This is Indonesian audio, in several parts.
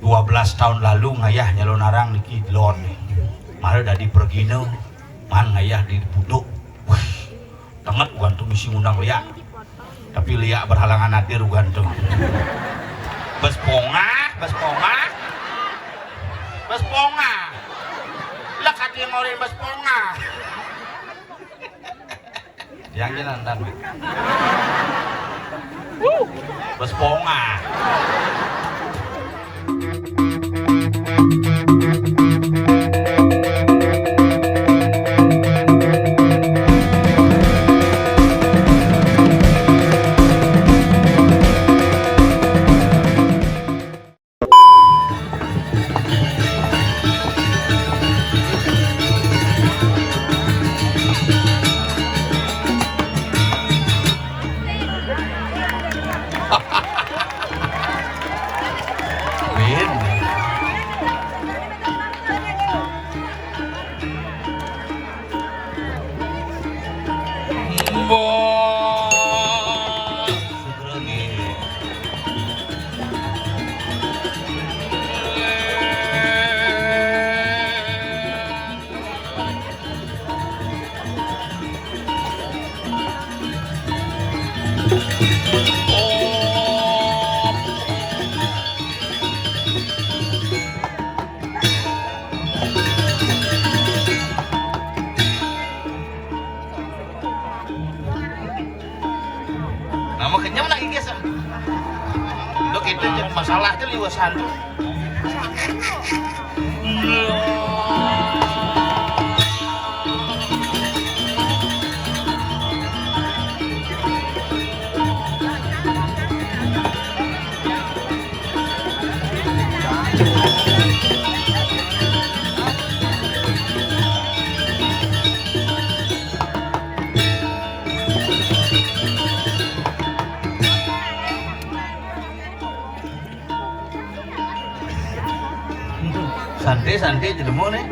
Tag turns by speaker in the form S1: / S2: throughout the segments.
S1: 12 tahun lalu ngayah nyalon arang niki lon mare dadi pergino man ngayah di buduk tenget gantung misi ngundang liak tapi liak berhalangan hadir gantung bes ponga lah kati ngorin bes ponga yang jalan dan bes ponga nama kenyang lagi guys dok itu jadi masalah itu liwasan tuh santai jadi mau nih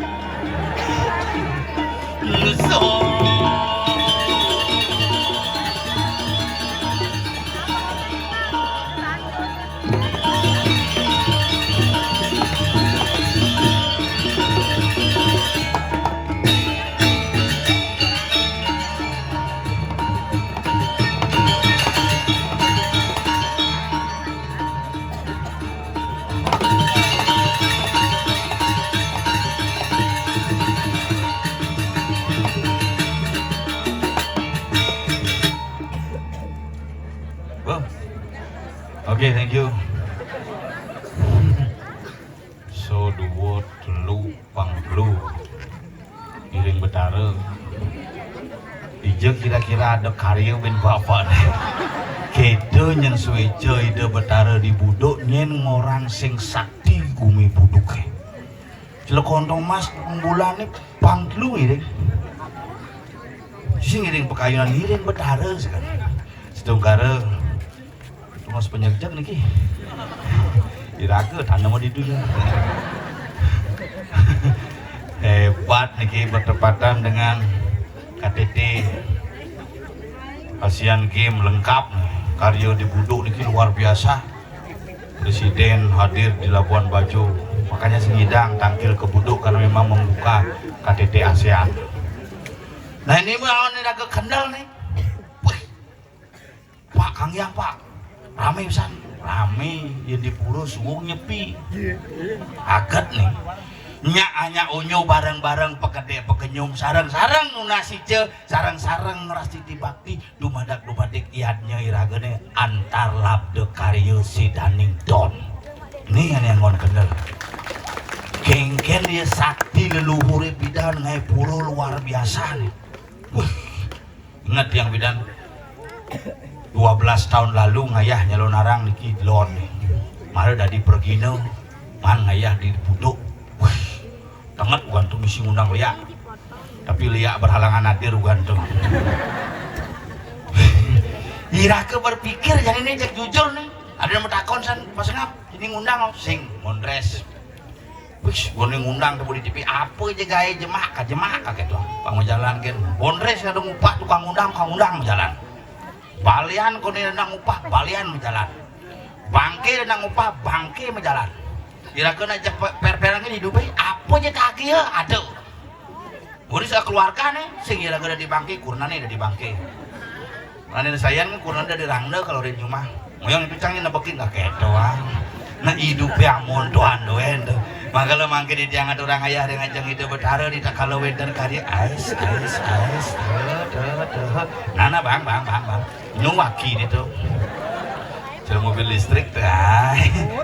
S1: Oke, thank you. So duo telu panglu iring betara. Ije kira-kira ada karya ben bapak deh. Kede nyen sueje ide betara di buduk nyen ngorang sing sakti gumi buduk. Cilekontong mas bulan panglu iring. Sing iring pekayunan iring betara sekali. Setungkara mas penyerjak niki iraga tanam di dunia hebat niki bertepatan dengan KTT Asian Games lengkap karya di buduk niki luar biasa presiden hadir di Labuan Bajo makanya sengidang tangkil ke buduk karena memang membuka KTT ASEAN. Nah ini mau iraga kendal nih wih Pak Kang Yang Pak rame pisan rame yang di pura suwung nyepi aget nih nyak hanya onyo bareng-bareng pekede pekenyum sarang-sarang nunasi ce sarang-sarang ngerasti bakti dumadak dumadik iadnya iragene antar labde karyo si daning don nih yang ngon kendel kengken dia sakti leluhur bidan ngai pura luar biasa nih wih ingat yang bidan 12 tahun lalu ngayah nyalon arang niki lon mare dadi pergino man ngayah di buduk tenget gantung misi ngundang liak tapi liak berhalangan hadir gantung irake berpikir jadi ini cek jujur nih ada yang takon san pas ngap ini ngundang sing mondres wis gone ngundang teu di TV apa aja gawe jemaah gitu pangajalan kan mondres ada ngupah tukang ngundang jalan balian kone nang upah balian menjalan bangke nang upah bangke menjalan Irakeun aja per-perangan hidup apa aja kaki ya aduh. Udah saya keluarkan nih, sing irakeun di bangke kurna nih di bangke. Mana sayang kurna di rangda kalau di rumah. Moyong itu cangin nebekin gak kayak doang. Nah hidupnya amun doan doen tuh. Maka lo mangke di tiangan orang ayah dengan jeng itu bertara di tak kalau weder karya ais. Nana bang. Nyuwaki itu. Cuma mobil listrik tuh.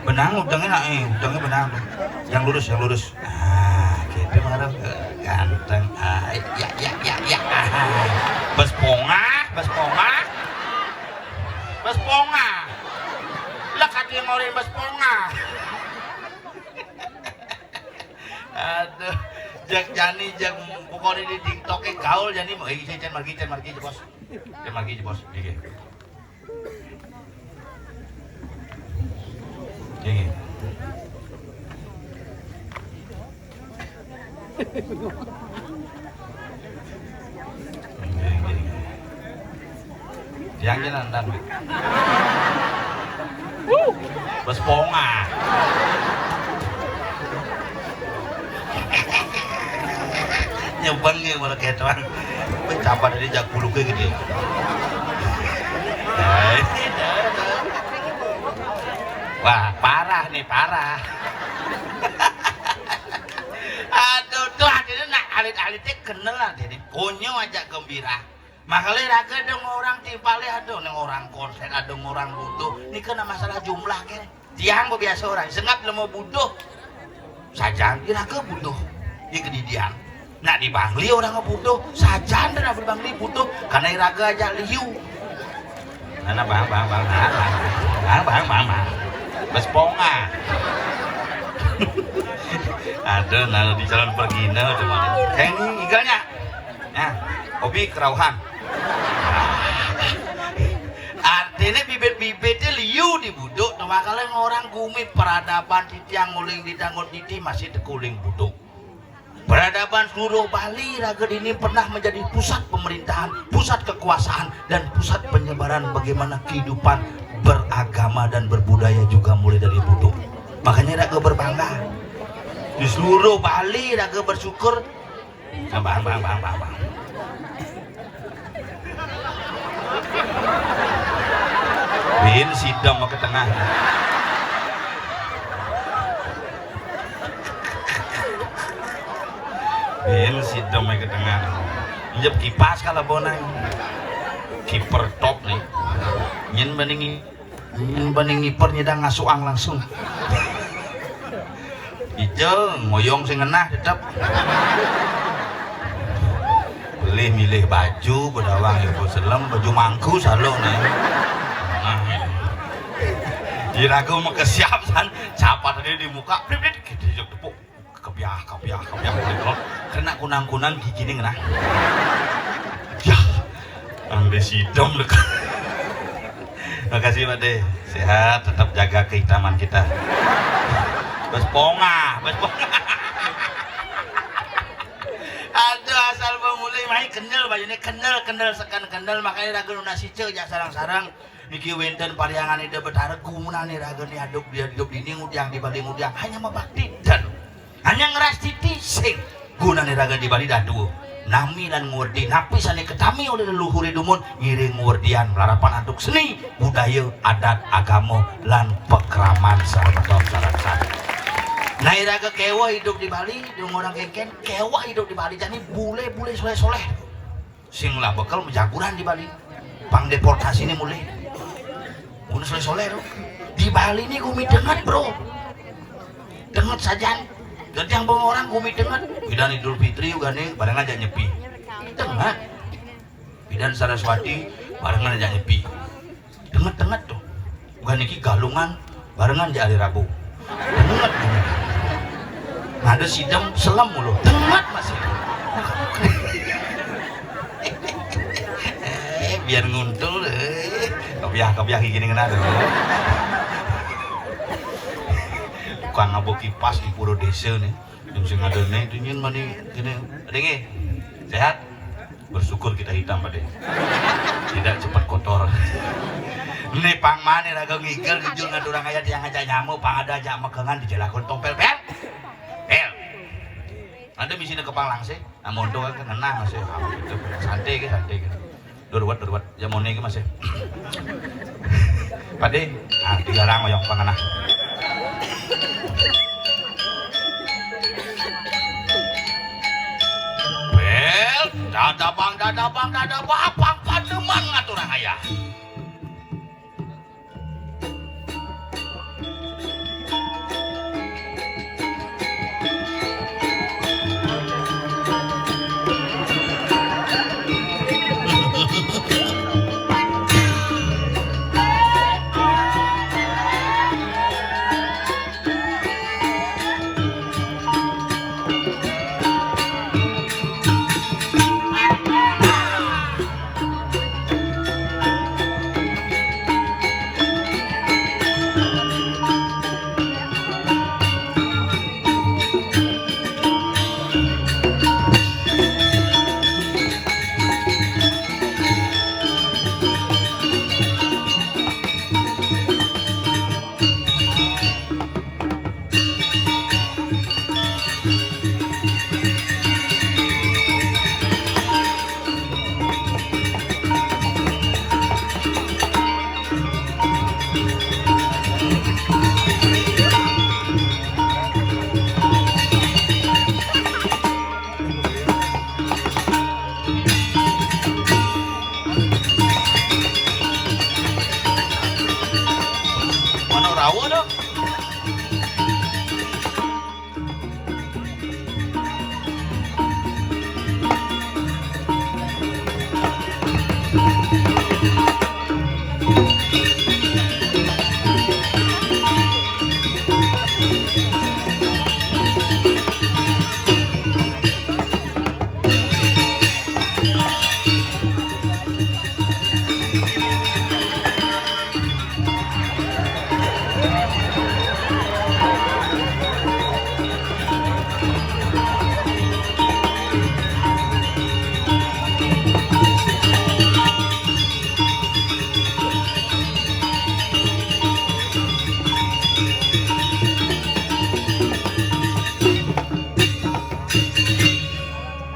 S1: Benang udangnya benang. Yang lurus. Ah, gitu marah ganteng. Ya. Bes ponga. Lah kati ngorin bes ponga. Aduh, jak pokoknya di TikTok gaul jadi mau can margi bos. Can margi bos. Gini. Yang jalan dan bos ponga. Nyebangnya malah kayak tuan mencapai dari jak bulu ke gede. Wah parah. Aduh tuh akhirnya nak alit-alitnya kenal lah jadi konyo aja gembira. Makanya raga ada orang timpalnya ada orang konsen ada orang butuh. Ini kena masalah jumlah kan. Tiang biasa orang sengap mau butuh saja raga butuh di kedidian. Nak di Bangli orang butuh saja dan di Bangli butuh karena raga aja liu. Nana bang. Bes ponga. Ada nana di jalan pergi nah teman. Kayak ini igalnya. Nah, hobi kerauhan. Artinya bibit-bibitnya liu di buduk. Makanya orang gumi peradaban titi yang nguling di tanggut titi masih tekuling buduk. Peradaban seluruh Bali raga ini pernah menjadi pusat pemerintahan, pusat kekuasaan dan pusat penyebaran bagaimana kehidupan beragama dan berbudaya juga mulai dari buduk. Makanya raga berbangga. Di seluruh Bali raga bersyukur. Bang. Bin sidam mau ke tengah. Bin sidam mau ke tengah. Injep kipas kalau bonang. Kiper top nih. Nyen banding ngiper nyedang ngasuang langsung. Ijeng ngoyong sing ngenah tetep. Milih baju bedawang ibu selem baju mangku salo nih. Jiraku mau kesiap san capat tadi di muka blip gitu tepuk kepiah kena kunang gigi nih kena. Ya, ambil sidom lek. Makasih Pak De, sehat tetap jaga kehitaman kita. Bes ponga. Aduh asal mulai main kenal bajunya kenal sekan kenal makanya raga nasi ceu jak sarang-sarang niki wenten pariangan ide betara gumuna nih raga nih hidup dini ngudiang di Bali ngudiang hanya mabakti dan hanya ngeras titi sing guna nih raga di Bali dadu nami dan ngurdi napi sani ketami oleh leluhur dumun ngiring ngurdian melarapan aduk seni budaya adat agama lan pekraman sareng-sareng. Nah iraga kewa hidup di Bali, dengan orang kengken kewa hidup di Bali, jadi bule soleh sing lah bekal menjaguran di Bali pang deportasi ini mulai udah soleh bro di Bali ini gumi dengat bro dengat saja dan yang orang gumi dengat bidan Idul Fitri juga nih bareng aja nyepi dengat bidan Saraswati barengan aja nyepi dengat tuh bukan niki galungan barengan aja hari Rabu dengat ada sidem selam mulu dengat masih biar nguntul kebiah gini kena tuh bukan ngabuk kipas di puro desa nih yang sing ada nih itu nyin mani gini dengi sehat bersyukur kita hitam pada tidak cepat kotor Ini pang mana raga ngigel ngijul ngadurang aya dia ngajak nyamu pang ada aja megangan di jalakun tompel pel. Pel. Anda misi ke kepang langsing. Namun doa kan kenang masih. Itu santai santai. Durwat jamone iki masih. Pade, digarang oyong panganah. Pel, dadabang apang pademan ngaturang aya.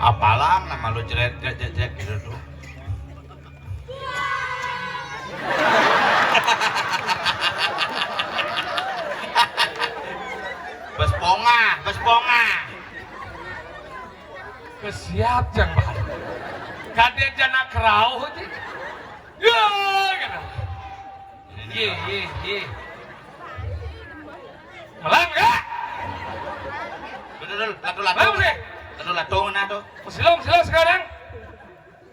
S1: Apalang nama lu jeret gitu tuh. Besponga.
S2: Kesiap jang bahan. Kade jana kerau aja. Ya, kena. Ye. Malam enggak?
S1: Betul, latu.
S2: Malam sih.
S1: Latu mana tuh?
S2: Silau sekarang.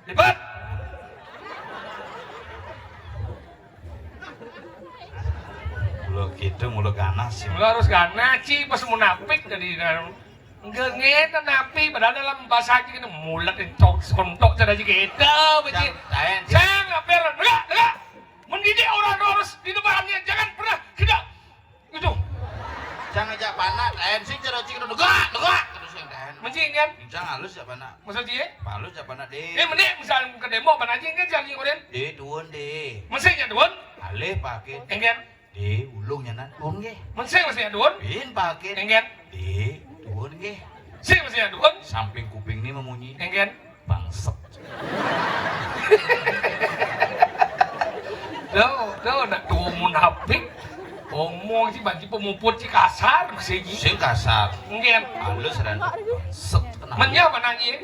S2: Libat.
S1: Mulu ganas.
S2: Mulu harus ganas sih pas munafik jadi enggak ngeten napi padahal dalam bahasa aja kan mulat entok kontok cara aja gitu beci. Saya ngaper enggak. Mendidik orang harus di depannya jangan pernah tidak itu.
S1: Jangan ngajak panak, lain sih cara cik negak terus yang dahan.
S2: Mencing kan?
S1: Jangan halus ya panak.
S2: Masa cie?
S1: Halus ya panak deh.
S2: Mending misal ke demo panak aja kan jangan ngoren.
S1: Tuun deh.
S2: Mencingnya duun?
S1: Alih pakai.
S2: Enggan?
S1: Ulungnya nan tuun ge.
S2: Mencing masih duun?
S1: Bin pakai.
S2: Enggan?
S1: Tuun ge.
S2: Sing masih duun?
S1: Samping kuping ini memunyi.
S2: Enggan?
S1: Bangsat.
S2: Tuh, nak tuh munafik. Omong sih banci pemuput sih kasar masih
S1: sing kasar.
S2: Enggan?
S1: Halus dan set kenapa?
S2: Menya mananya?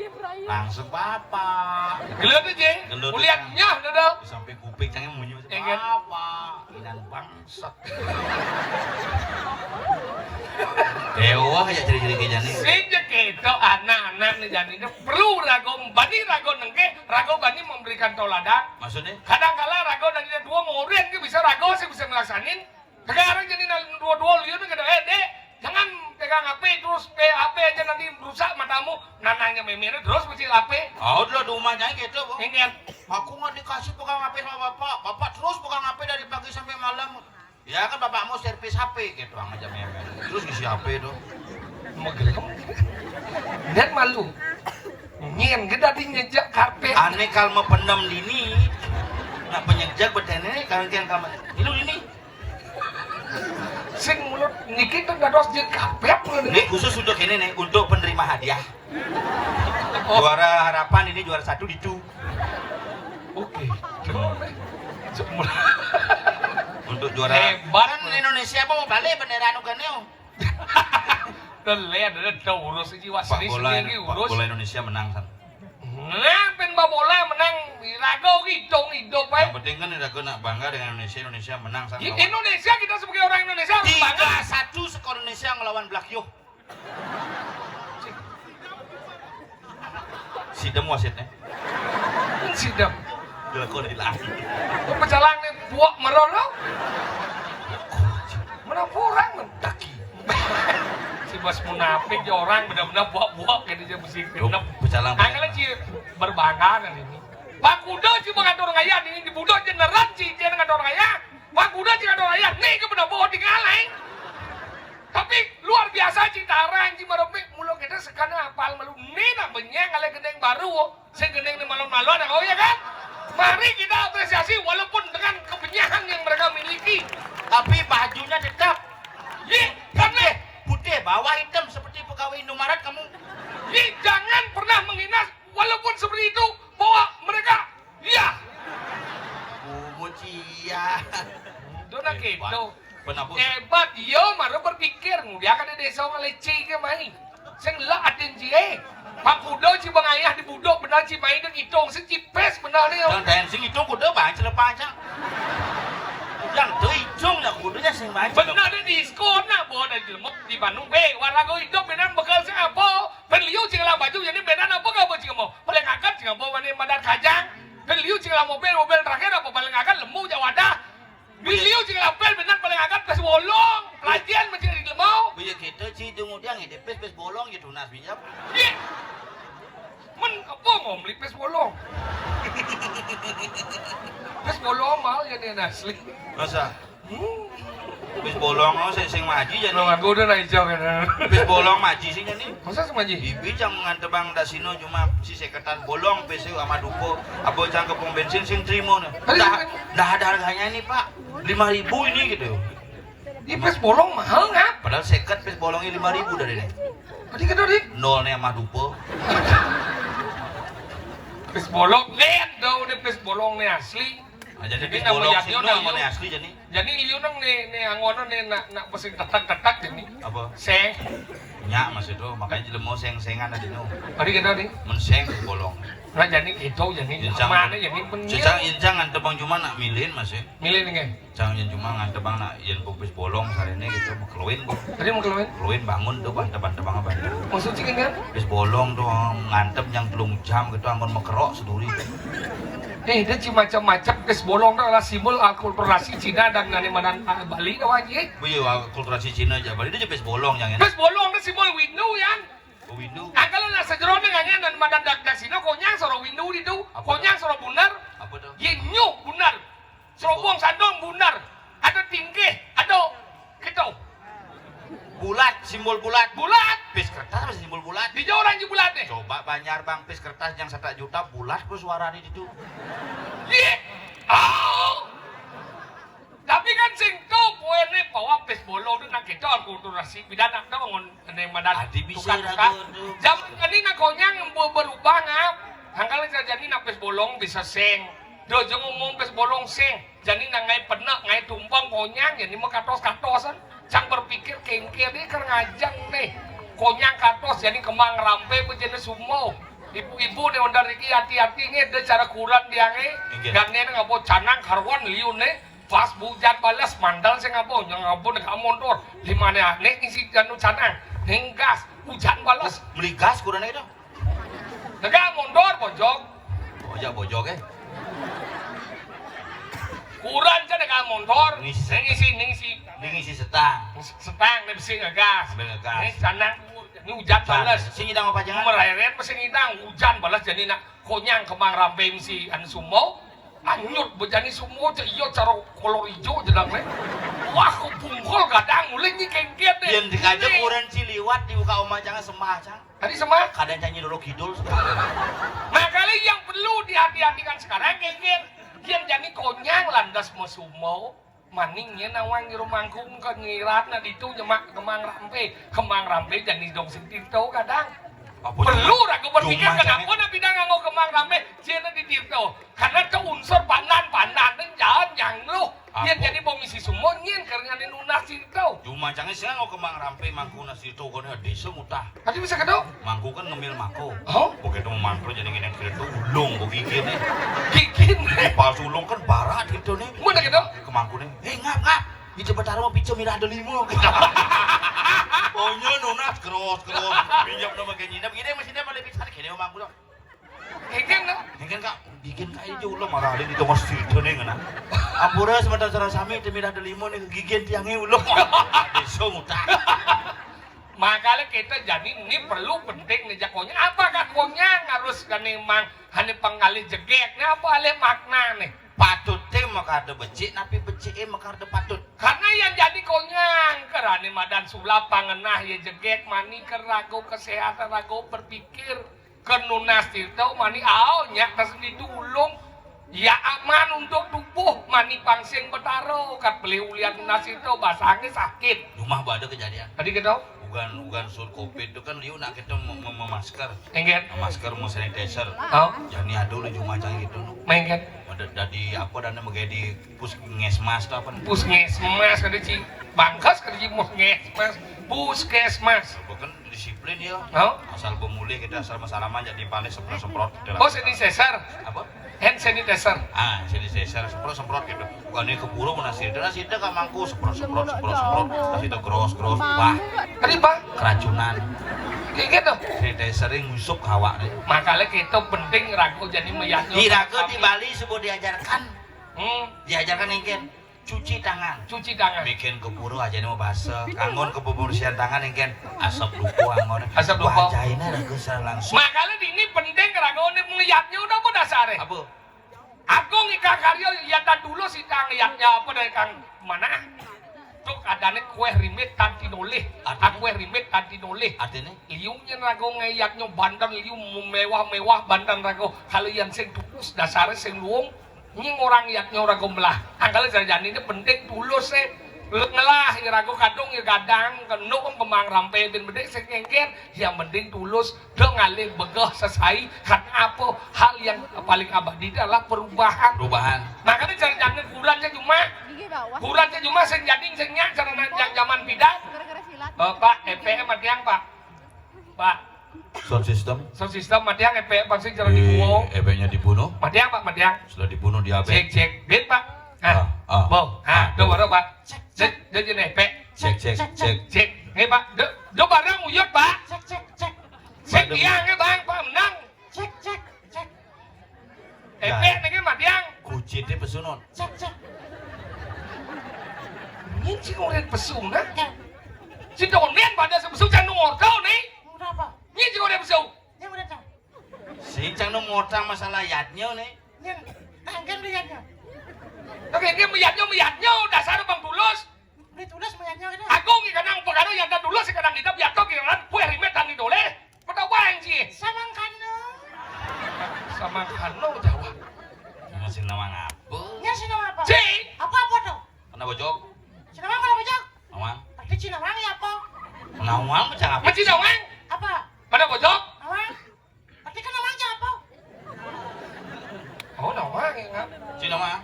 S1: Langsung papa.
S2: Gelut aja. Kuliahnya dodol.
S1: Sampai kuping cangnya memunyi
S2: Enggan?
S1: papa. Inan bangsat. Dewa ya ciri-ciri kayak jani.
S2: Sejak itu anak-anak nih jani perlu rago nengke rago bani memberikan toladan.
S1: Maksudnya?
S2: Kadang-kala rago dan dia dua ngorin ke bisa rago sih bisa ngelaksanin. Sekarang jadi dua-dua liur nih dek jangan pegang HP terus HP aja nanti rusak matamu nananya memere terus mesti HP.
S1: Oh udah di rumahnya gitu bu.
S2: Ingat.
S1: Aku nggak dikasih pegang HP sama bapak terus pegang HP dari pagi sampai malam. Ya kan bapakmu servis HP gitu aja memer. Terus ngisi HP itu.
S2: Mau gila kamu? Dan malu. Nyen gede di nyejak karpet.
S1: Aneh kalau mau pendam dini. Nak penyejak betene kalian kamu. Ini.
S2: Sing mulut niki tuh dados jeung kapep
S1: Ini khusus untuk ini nih, untuk penerima hadiah. Juara harapan ini juara 1 dicu.
S2: Oke.
S1: Untuk juara
S2: hebat
S3: Kan Indonesia apa mau balik bendera anu kan yo.
S2: Tele ada urus jiwa
S1: Pak
S2: seni
S1: bola,
S2: sendiri
S1: Pak
S2: urus.
S1: bola Indonesia menang kan.
S2: Nah, pen bola menang rago gitu hidup
S1: Yang
S2: baik.
S1: penting kan udah kena bangga dengan Indonesia menang sama.
S2: Indonesia kita sebagai orang Indonesia harus bangga.
S3: 3-1 skor Indonesia ngelawan Blakyo.
S1: Sidem wasitnya.
S2: Sidap.
S1: Dilakon ilahi.
S2: Pecalang nih buak merono. Mana orang mendaki. Si bos munafik ya orang benar-benar buak-buak kayak dia mesti genep.
S1: Pecalang.
S2: Angkanya sih berbangga kan ini. Pak Kuda sih bukan orang kaya ini di Budo jeneran sih dia dengan orang kaya. Pak Kuda sih orang kaya nih ke benar bawa tinggalin. Tapi luar biasa Citarang sih marupik mulu kita sekarang apal malu nih nak benyeng kali gendeng baru. Saya gendeng nih malu-malu ada kau ya kan? Mari kita apresiasi walaupun dengan kebenyahan yang mereka miliki.
S3: Tapi bajunya tetap
S2: Kan
S3: putih bawah hitam seperti pegawai Indomaret kamu.
S2: Jangan pernah menghina walaupun seperti itu bahwa mereka
S3: Mucia.
S2: dona gitu.
S1: Penabur.
S2: Hebat yo maru berpikir dia kan ada desa ngeleci ke mai. Sing lah aden cie. Pak Kudo ci bang ayah di budok benar ci main dan itong secipes benar nih.
S3: Dan dancing itu kudu baca lepasang. Yang tuh ijung ya kudunya sing baca.
S2: Benar ada diskon nah bawa dari lemot di Bandung warago hidup benar bekal sing apa? Beliau cing lah baju jadi benar apa kau cing mau? Paling akad cing apa mana madar kajang. Beliau cing lah mobil terakhir apa paling akad lembu jawada. Beliau cing lah pel benar paling akad plus bolong. Pelajian macam di lemau.
S3: Biar kita sih tunggu dia ngedep pes bolong gitu nas pinjam.
S2: Men apa mau beli pes bolong? Pes bolong mal ya nih asli.
S1: Masa? Bis bolong lo sing maji jadi.
S2: Lo aku udah naik jauh kan.
S1: Bis bolong maji sih jadi.
S2: Masa sama ji?
S1: Bibi cang ngantebang dasino cuma si seketan bolong pesi sama dupo. Abo cang kepong bensin sing trimo nih. Dah ada harganya ini Pak. 5.000 ini gitu.
S2: Ini pes bolong mahal nggak?
S1: Padahal seket pes bolongnya 5.000 dari ini.
S2: Tadi kan tadi.
S1: Nol nih sama dupo.
S2: Pes bolong, lihat dong nih pes bolong nih asli.
S1: Nah, jadi
S2: Ini
S1: pes
S2: nama
S1: bolong
S2: yaknya
S1: sing
S2: udah
S1: nol
S2: yuk.
S1: nih asli jadi.
S2: Jadi liu nang nih angono nih nak pesen tetak jadi.
S1: Apa?
S2: Seng.
S1: Nyak mas itu makanya jadi mau seng-sengan tadi no.
S2: Tadi kan tadi.
S1: Menseng pes bolong.
S2: Nah jadi itu jadi mana jadi penting.
S1: Cicang incang ngantebang cuma nak milihin mas ya.
S2: Milih nih kan.
S1: Cang yang cuma ngantebang nak yen pes bolong sarene gitu mau keluin kok.
S2: Tadi mau keluar.
S1: Keluin bangun tuh bantep-bantep banget banget.
S2: Maksudnya kan?
S1: Pes bolong tuh ngantep yang belum jam gitu anggon mekerok seduri.
S2: Dia macam-macam pes bolong itu adalah simbol akulturasi Cina dan Nanimadan Bali itu aja.
S1: Iya, kulturasi Cina aja. Bali itu pes bolong yang enak.
S2: Pes bolong itu simbol windu ya.
S1: Windu.
S2: Kalau nak sejeroh dengan Nanimadan Daksina konyang soro windu itu, konyang soro bunar,
S1: Apa tuh?
S2: yenyu bunar, serobong sandong bunar, ada tingkih, ada gitu,
S1: Bulat, simbol bulat.
S2: bulat.
S1: Pes kertas masih simbol bulat.
S2: Di jauh orang bulat deh.
S1: Coba Banjar bang pes kertas yang 1 juta bulat ku suara di situ.
S2: Tapi kan sing to poene bahwa pes bolong itu nak kita akulturasi pidana itu ngon Nanimadan
S1: Adi bisa
S2: tukang-tukang.
S1: ragu.
S2: Zaman ini nak konyang berubah ngap. Hangkal jadi nak pes bolong bisa seng. Dojo ngomong pes bolong seng. Jadi nak ngai penak ngai tumpang konyang jadi mau katos-katosan. Cang berpikir kengke dia kan ngajang nih. Konyang katos jadi kemang rampe menjadi sumo. Ibu-ibu nih ondar iki hati-hati nih ada cara kurang dia nih.
S1: Inggih.
S2: Dan nih ngabo canang karwan liu nih. Pas hujan balas mandal saya ngabo yang ngabo nek mondor. Di mana nih isi janu canang. Henggas hujan balas.
S1: Beli gas kurang itu.
S2: Nega mondor bojok.
S1: Bojok eh.
S2: Kurang aja nega mondor.
S1: Ngisi.
S2: Ngisi.
S1: Ini ngisi setang.
S2: Setang nih besi ngegas.
S1: Ambil ngegas.
S2: Ini canang ini hujan balas.
S1: Sing ngidang apa jangan?
S2: Mereret mesin ngidang hujan balas jadi nak konyang kemang rampe si an sumo. Anyut bejani sumo cek iyo cara kolor hijau jedang nih. Wah kok bungkol gadang mulai nih kengket deh.
S1: Yang dikajak kurang ciliwat di buka omah jangan semah cang.
S2: Tadi semak.
S1: Kadang nyanyi dulu kidul.
S2: Nah kali yang perlu dihati-hatikan sekarang kengket. kian jani konyang landas mesumo maningnya nawang ngiru mangkung ke ngirat na ditu nyemak kemang rampe jani dong sintirto kadang perlu ragu berpikir kenapa na bidang nganggo kemang rampe cina di tirto karena itu unsur pandan dan jalan yang lu kian jadi pomisi sumo nyen karena nunas tirto
S3: cuma jangan sih nganggo kemang rampe mangku nasi tirto kono desa mutah
S2: tadi bisa kedok
S3: mangku kan ngemil mako
S2: oh
S3: begitu memantro jadi ngene tirto ulung begini nih
S2: bikin
S3: palsu ulung kan barat gitu nih
S2: mana kedok
S3: kemangku nih ngap itu betara mau picu mirah ada limo pokoknya nunas keros pinjam nama kayak nyinap gini masih dia malah bisa kene mangku dong
S2: Heken no?
S3: Heken kak bikin kayak jauh lo marah di tengah situ nih ngana ampura sebentar cara sami itu mirah ada limo nih gigit tiangnya ulung desa mutah
S2: makanya kita jadi ini perlu penting nih jakonya apakah konyang harus kan emang hanya pengalih jegeknya apa alih makna nih
S3: patut teh maka ada becik tapi becik maka ada patut
S2: karena yang jadi konyang kerani madan sulap pangenah ya jegek mani kerago kesehatan rago berpikir kenunas itu mani nyak tas ditulung ya aman untuk tubuh mani pangsing betaro kat beli ulian nunas itu basahnya sakit
S3: rumah ada kejadian
S2: tadi kita
S3: ugan sur covid itu kan liu nak kita memasker
S2: enggak
S3: masker mau sanitizer
S2: oh
S3: jadi aduh lu cuma macam gitu
S2: enggak
S3: dari apa dan menjadi puskesmas apa
S2: puskesmas kada ci bangkas kada ci puskesmas
S3: bukan disiplin ya
S2: oh
S3: asal pemulih kita asal masalaman jadi paling semprot
S2: oh sanitizer
S3: apa
S2: hand sanitizer
S3: sanitizer semprot gitu bukan ini keburu nasi itu kan mangku semprot nasi itu gros wah
S2: tadi pak
S3: keracunan
S2: kayak gitu
S3: sanitizer yang ngusuk hawa nih
S2: makanya kita penting ragu jadi meyaknya
S3: di ragu di Bali sebuah diajarkan ingin cuci tangan bikin keburu aja nih mau bahasa kangon kebersihan tangan ingin asap lupa wajahnya ragu secara langsung
S2: makanya ini penting ragu ini melihatnya udah apa dasarnya
S3: apa
S2: aku ngikah karya ya dulu sih kang lihatnya apa dari kang mana tuk adane kue rimit tanti noleh kue rimit tanti noleh
S3: artinya
S2: liungnya ragu ngayaknya bandan liung mewah bandan ragu kalian sing tulus dasarnya sing luung ini orang yaknya ragu melah angkala jajan ini penting tulus ngelah ragu kadung kadang kenuk kemang rampe dan bedek sekengker yang penting tulus dong ngalih begah sesai karena apa hal yang paling abadi adalah perubahan makanya jangan kurangnya cuma sing jading sing nyak karena yang zaman pidat Pak EPM matiang Pak
S3: sound system
S2: matiang EPM pasti jangan dibuang
S3: EPM-nya dibunuh
S2: matiang sudah
S3: dibunuh di AB
S2: cek bet Pak do baru Pak cek jadi EPM cek nih Pak do barang uyut Pak cek tiangnya bang Pak menang cek EPM nih matiang
S3: kucitnya pesunon
S2: ini sih ngeliat pesunan si donen pada sebesar jangan ngortau nih ini sih ngeliat pesu
S3: si jangan ngortang masalah yatnya nih
S2: oke dia meyatnya dasar bang tulus aku ngi kadang pegano yang tak tulus kadang kita biar kau kira kue rimet dan idole pada wang sih sama kano jawab
S3: masih nama ngapa
S2: si
S4: apa tuh?
S3: kena bojok
S4: Sinawang mana bojok?
S3: nawang
S4: Pasti Sinawang ya apa?
S3: nawang macam apa
S2: macam nawang
S4: Apa?
S2: pada bojok
S4: Nawang? Pasti kan nawangnya apa?
S2: oh nawang ya
S3: si nawang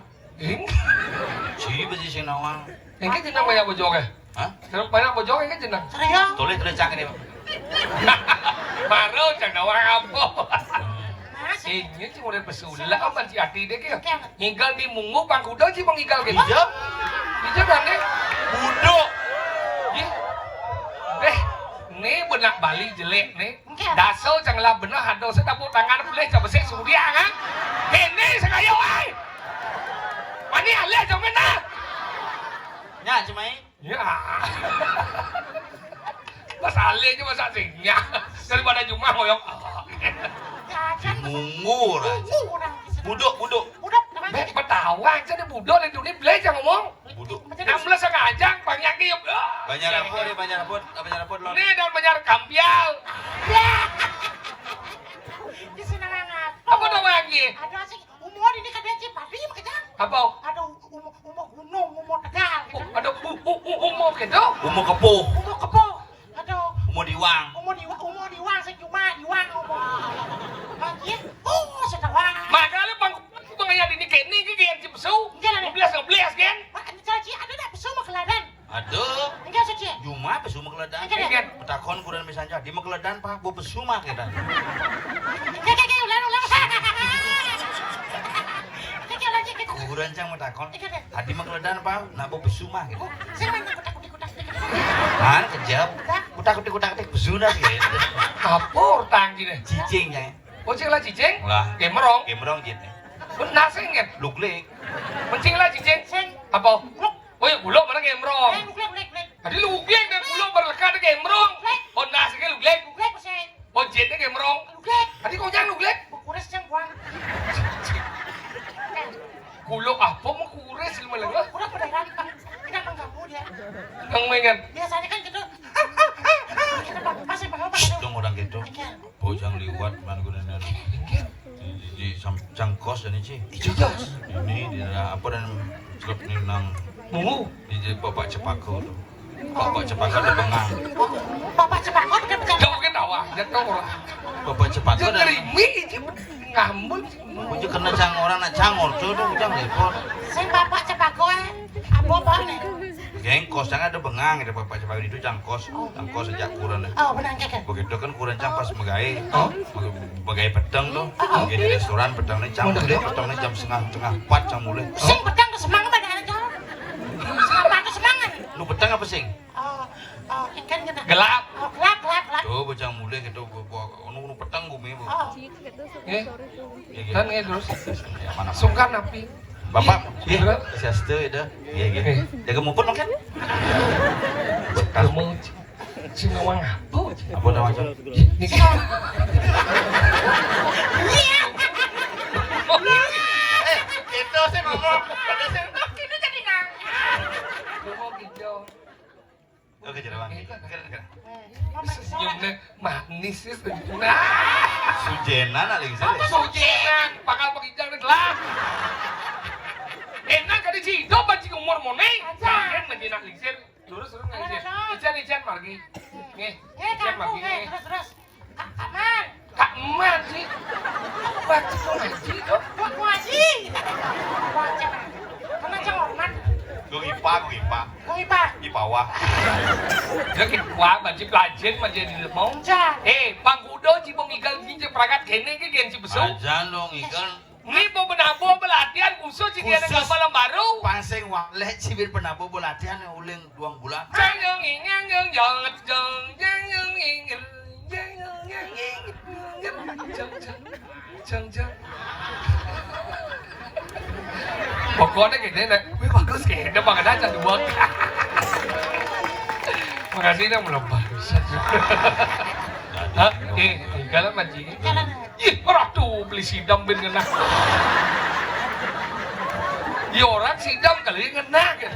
S3: si besi si nawang
S2: ini jenang banyak bojok ya
S3: hah?
S2: banyak bojok ini jenang
S4: Serius?
S3: tulis cak ini
S2: baru cak nawang apa
S4: Mas?
S2: ini sih mulai pesulah apa sih hati deh kaya ngigal di mungu pangkuda sih mengigal gitu
S3: hijab
S2: hijab kan deh
S3: budok
S2: nih benak Bali jelek nih daso janganlah benar hadau saya tepuk tangan boleh coba saya surya kan ini sekaya wai mani alih jangan nak
S3: nya cemai
S2: ya mas alih aja masa singnya daripada cuma ngoyok
S3: mungur budok
S2: bek petawang jadi budok di dunia boleh jangan ngomong
S3: budok
S2: 16 sengaja pangnyaki
S3: banyak rapot lo
S2: ini dan banyak kampial
S4: Di Sinawang apa?
S2: apa dong lagi
S4: Ada sih umur ini kan dia cipati makanya
S2: Apa?
S4: Aduh, umur gunung, umur tegal.
S2: Oh, aduh, umur gitu.
S3: Umur kepuh,
S4: Umur kepo. Aduh,
S3: umur diwang.
S4: umur diwang secuma diwang umur. Bagian, sedawang.
S2: Makanya bang ayah ini kene iki gen cipesu. Ngeblas gen.
S4: Ini caci, ada tak pesu makeladan?
S3: Aduh,
S4: Enggak saja.
S3: cuma pesu mekeledan.
S2: Gen.
S3: Petakon kuran misalnya di mekeledan pak, bu pesu mah kita.
S4: Kayak ulang. Kayak lagi.
S3: Kuran cang petakon.
S4: Iya, Den.
S3: Hadi mekeledan pak, nak bu pesu mah gitu.
S4: Saya main kutak.
S3: Han kejap, kutak pesu dah gitu.
S2: Kapur tang gini.
S3: Cicing ya.
S2: Oh cing lah cicing.
S3: Lah,
S2: Gemerong.
S3: gemerong gitu.
S2: Benar sing gen.
S3: Luklik.
S2: Mencing lah cicing.
S4: Sing,
S2: Apa?
S4: luk.
S2: Oh ya gulok mana gemerong.
S4: Luk.
S2: Tadi lu uglek dan gulok berlekat di gemerong. Oh nasi ke uglek.
S4: Luk, saya.
S2: Oh jetnya gemerong.
S4: Luk.
S2: Tadi kau jangan uglek.
S4: Kuras jam buang.
S2: Gulok apa mau kures lima lagi?
S4: Udah beneran, Pak. Kita mengganggu dia.
S2: Kang mengen.
S4: Biasanya kan gitu. Kita masih pengen
S3: Dong orang gitu. Bojang liwat mana gue dan di cangkos dan ini
S2: Ijos.
S3: ini di apa dan klub ini nang
S2: Mungu.
S3: di bapak cepako tuh. Bapak cepako ada bengang.
S4: Bapak cepat kok bener-bener.
S2: Jauh ke tawa. Jatuh orang.
S3: Bapak cepako
S2: Jauh
S3: ada.
S2: dari mie ngambul.
S3: Bujuk kena cang orang nak cangor tuh tuh bujang lepon.
S4: Sing bapak cepat kok apa nih?
S3: Gengkos jangan ada bengang ada bapak cepako itu cangkos sejak kurang.
S4: Oh, benar kakek.
S3: Begitu kan kurang cang pas megai, megai pedang tuh, megai di restoran pedangnya cang mulai, pedangnya jam setengah 4 cang mulai.
S4: Sing pedang kesemangan pada aja. Sama kesemangan.
S3: Lu pedang apa sing?
S4: Ikan kena.
S2: Gelap.
S4: Oh, gelap.
S3: Tuh bocang mulai gitu, nu pedang bumi bu.
S4: Oh,
S2: Kan terus.
S3: Ya, mana?
S2: Sungkan api.
S3: Bapak,
S2: Iya.
S3: siastu itu, iya. Jaga mumpun kan?
S2: Kamu Cingawang apa?
S3: Apa namanya?
S2: Ini kan.
S3: Itu sih ngomong.
S4: itu jadi nang.
S2: Ngomong gitu.
S3: Oke, jerawang.
S2: Senyumnya manis sih senyumnya.
S3: Sujenan ada lagi sih.
S2: Sujenan, bakal pengijang nih lah. Enak kan sih, do banci umur moneng. Kan menjinak lingsir, lurus ngalisir. Ican margi. Nih, ican margi.
S4: Terus. Aman.
S2: Kak eman sih. Banci kok ngaji do.
S4: Buat ngaji. Baca. Karena jangan hormat.
S3: Gue ipa. Ipawah.
S2: Dia wah banci pelajen banci di mau. Bang Kudo cibong igal ginjek perangkat kene ke gen cibesu.
S3: Aja dong ikan.
S2: Ini mau menabung pelatihan khusus jadi ada kapal yang baru.
S3: Pansing walek cibir penabo latihan yang uling 2 bulan.
S2: Jangan pokoknya gini deh, wih bagus kayaknya makan aja dua. Makasih dah melompat. Hah? Kalau mancing. Ih, orang tuh beli sidam ben kena. Ya orang sidam kali kena gitu.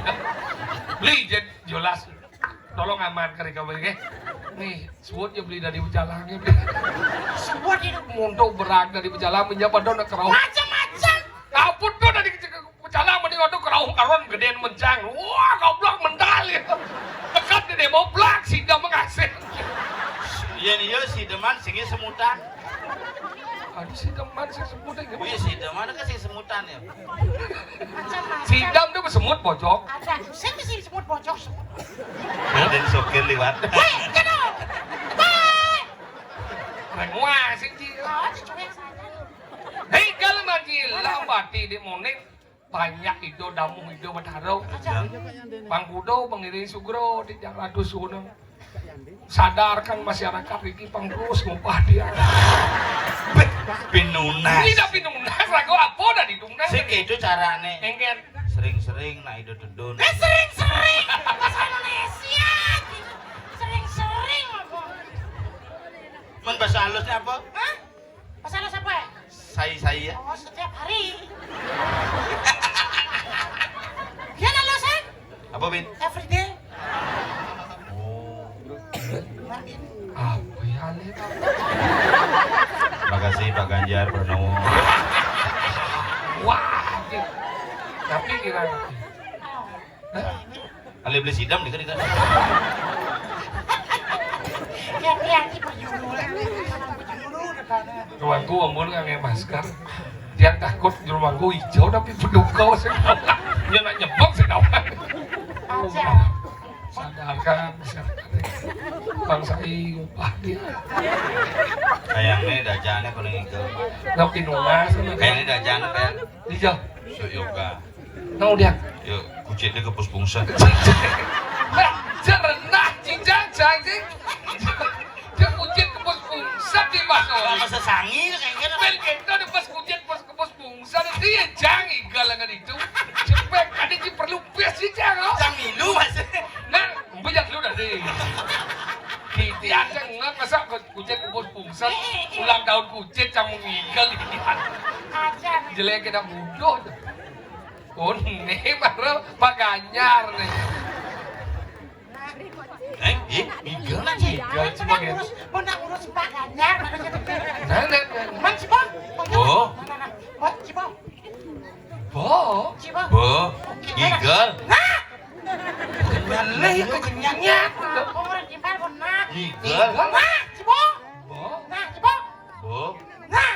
S2: Beli jadi jelas. Tolong aman kali kau beli. Nih, sebut ya beli dari Pejalangnya.
S4: Sebut itu.
S2: Mondo berak dari Pejalang menyapa dona kerau.
S4: Macam-macam.
S2: Kaput tuh dari Pejalang mending waktu kerau karon gedean mencang. Wah, goblok mendal ya. Dekat di demo blak sidam mengasih.
S3: Iya nih si deman singi semutan.
S2: Aduh si teman si semut aja.
S3: Iya si deman kan sing semutan ya.
S4: Macam-macam.
S2: Si dam tuh semut bocok.
S4: Ada. Saya mesti sebut bocok.
S3: Dan sokir liwat.
S4: Hei, kena. Hei.
S2: Wah, sing di.
S4: Oh, cuek saja.
S2: Hei, kalau majil lambati di monik banyak itu damu itu bertaruh. Bang Kudo mengiring Sugro di Jalan Dusun. Sadarkan masyarakat ini panggus ngumpah dia.
S3: Pinunas.
S2: Ini dah pinunas, lagu apa dah didunas?
S3: Sing itu carane.
S2: Engken.
S3: Sering-sering nah itu dedun.
S4: Sering-sering. Bahasa Indonesia. Sering-sering ngomong.
S3: Men bahasa halusnya apa?
S4: Hah? Bahasa halus apa ya?
S3: Saya.
S4: Oh, setiap hari. Dia halus kan?
S3: Apa Bin?
S4: Everyday.
S3: Oh.
S2: Apa ya Alif?
S3: Terima kasih Pak Ganjar Pranowo.
S2: Wah, Napi gimana?
S3: Kali beli sidam di kan.
S4: Yang berjulu.
S2: Rumahku amun nggak masker. Dia takut di rumahku hijau tapi pedukau sedang. Dia nak nyebak sedang. Sadarkan bangsa upah dia.
S3: Kayaknya dajannya paling hijau.
S2: Nggak pinunas.
S3: Kayaknya dajannya kayak
S2: Hijau.
S3: yuk yoga.
S2: Nau dia.
S3: Yuk kucitnya ke puspungsa.
S2: Cerenah cincang cacing. Dia kucing ke pos bungsa di masuk.
S3: Apa sesangi kayaknya.
S2: Ben kita di pas kucing pas ke pos bungsa dia jangi galangan itu. Cepet ada yang perlu pes sih jangan.
S3: Camilu mas.
S2: Nah, banyak lu dah deh. Kita aja nggak masa kucing ke pos bungsa ulang tahun kucing camu ngigal lihat. Jelek kita bodoh. Oh nih baru Pak Ganjar nih.
S3: Hijau lah sih.
S4: Mau urus Pak Ganjar,
S2: Nenek.
S4: Man Cibong.
S3: Bo.
S4: Cibong.
S2: Bo.
S4: Cibong.
S3: Bo. Hijau.
S2: Kenyaleh itu kenyanya.
S4: Orang timpal benar.
S3: Hijau.
S4: Nah, Cibong.
S2: Bo.
S4: Nah, Cibong.
S3: Bo.
S4: Nah,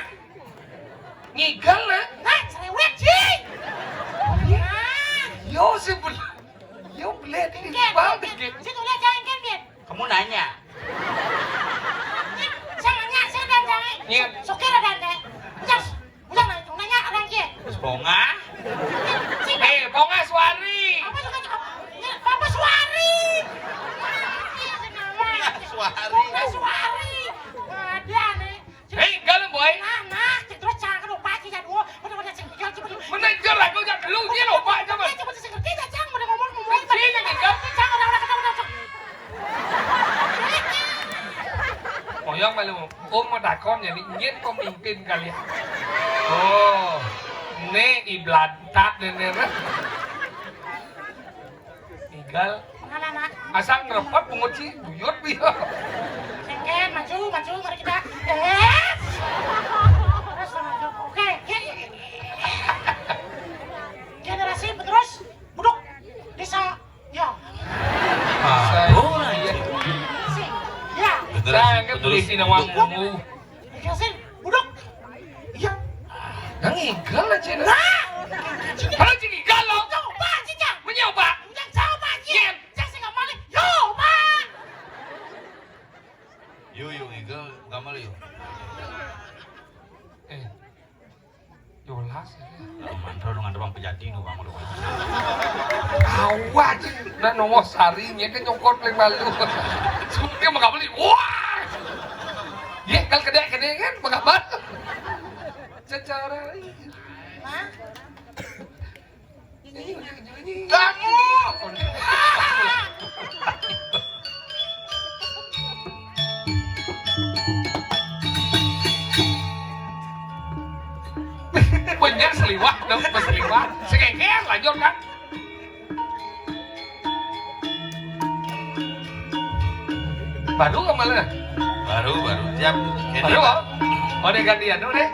S2: Ngigal lah.
S4: nah, cerewet sih. Nah,
S2: Yo sebel. Yo belet ini bal dikit.
S4: situ lihat jangan kan,
S3: Kamu nanya.
S4: Saya nanya, saya dan jangan.
S2: Iya.
S4: Sokir ada deh. Jangan nanya orang kia.
S3: Ponga.
S2: Ponga Suari.
S4: Apa juga Bapak Suari.
S3: Suari.
S4: Suari. Ada nih.
S2: Galem boy.
S4: Nah, terus jangan lupa sih jadi udah tinggal cepet.
S2: Menejar lah kau jangan lu dia lupa coba.
S4: Cepet ngerti tak jangan udah ngomong.
S2: Sini tinggal.
S4: Jangan udah ketemu.
S2: Moyang malu. Mau dakon jadi ingin pemimpin kalian. Oh, ini iblantat nenek. Tinggal.
S4: Anak-anak.
S2: Asal ngerepot pungut sih buyut biar.
S4: Sengken, maju, mari kita. Terus maju. Oke. Generasi penerus buduk desa. Ya.
S3: Oh, iya.
S4: Ya.
S2: Jangan beli sinawamu.
S4: Generasi buduk. Ya.
S2: Nang igal aja nih.
S4: Nah.
S2: Kalau cing igal lo.
S4: Coba, Cicang.
S2: Menyoba.
S4: Yang coba, Cicang. Cicang sih nggak malik. Yo, Pak.
S3: Yuk hijau. Gamal yuk.
S2: Jelas.
S3: Mantra lu ngantar bang pejati nu bang lu.
S2: Awak nah nomor sarinya kan nyokot paling malu. Sumpah mah beli. Wah. Ya kalau gede kan mah banget. Secara
S4: Hah?
S2: kamu. Banyak seliwat dong, seliwat. Sekengkeng lanjut kan. Baru kemana?
S3: Baru siap.
S2: Baru kok? Oh deh gantian dulu deh.